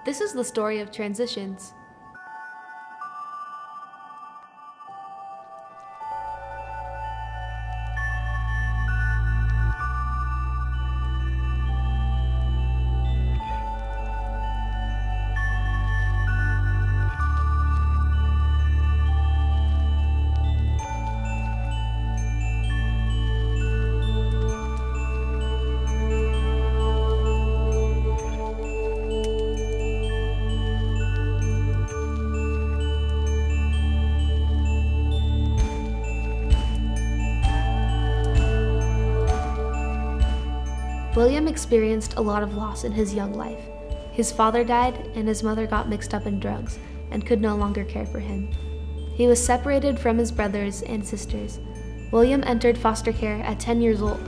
This is the story of transitions. William experienced a lot of loss in his young life. His father died, and his mother got mixed up in drugs and could no longer care for him. He was separated from his brothers and sisters. William entered foster care at 10 years old.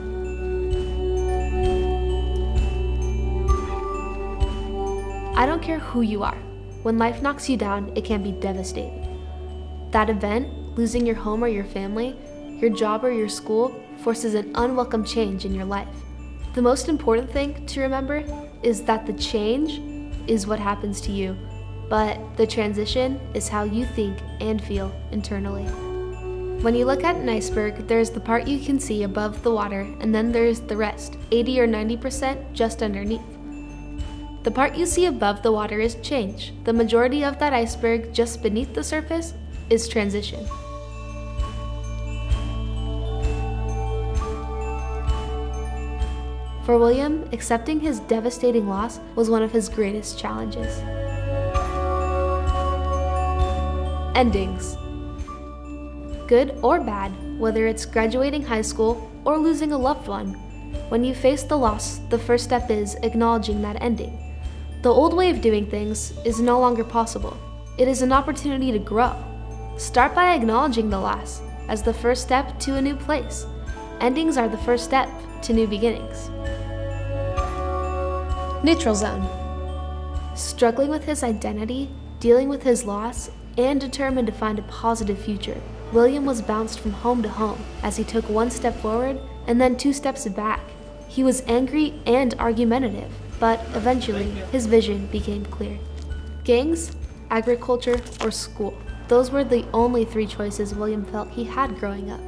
I don't care who you are. When life knocks you down, it can be devastating. That event, losing your home or your family, your job or your school, forces an unwelcome change in your life. The most important thing to remember is that the change is what happens to you, but the transition is how you think and feel internally. When you look at an iceberg, there's the part you can see above the water, and then there's the rest, 80 or 90% just underneath. The part you see above the water is change. The majority of that iceberg just beneath the surface is transition. For William, accepting his devastating loss was one of his greatest challenges. Endings. Good or bad, whether it's graduating high school or losing a loved one. When you face the loss, the first step is acknowledging that ending. The old way of doing things is no longer possible. It is an opportunity to grow. Start by acknowledging the loss as the first step to a new place. Endings are the first step to new beginnings. Neutral zone. Struggling with his identity, dealing with his loss, and determined to find a positive future, William was bounced from home to home as he took one step forward and then 2 steps back. He was angry and argumentative, but eventually his vision became clear. Gangs, agriculture, or school. Those were the only 3 choices William felt he had growing up.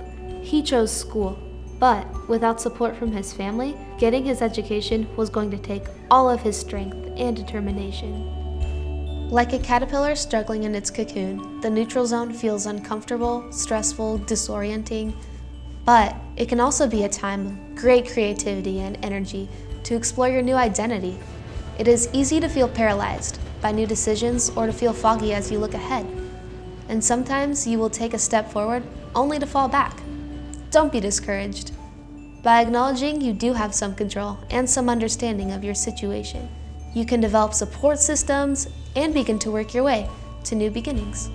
He chose school, but without support from his family, getting his education was going to take all of his strength and determination. Like a caterpillar struggling in its cocoon, the neutral zone feels uncomfortable, stressful, disorienting, but it can also be a time of great creativity and energy to explore your new identity. It is easy to feel paralyzed by new decisions or to feel foggy as you look ahead. And sometimes you will take a step forward only to fall back. Don't be discouraged. By acknowledging you do have some control and some understanding of your situation, you can develop support systems and begin to work your way to new beginnings.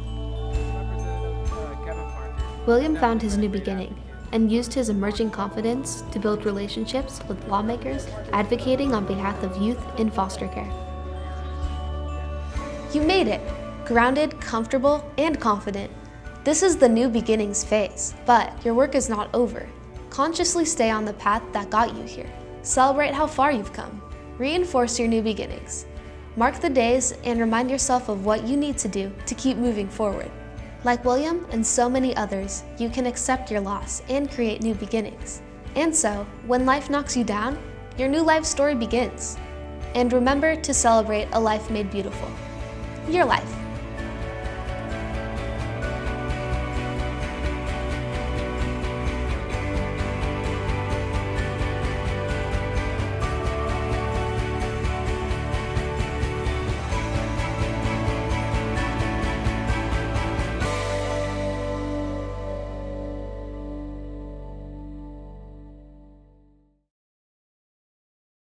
William found his new beginning and used his emerging confidence to build relationships with lawmakers advocating on behalf of youth in foster care. You made it! Grounded, comfortable, and confident. This is the new beginnings phase, but your work is not over. Consciously stay on the path that got you here. Celebrate how far you've come. Reinforce your new beginnings. Mark the days and remind yourself of what you need to do to keep moving forward. Like William and so many others, you can accept your loss and create new beginnings. And so, when life knocks you down, your new life story begins. And remember to celebrate a life made beautiful. Your life.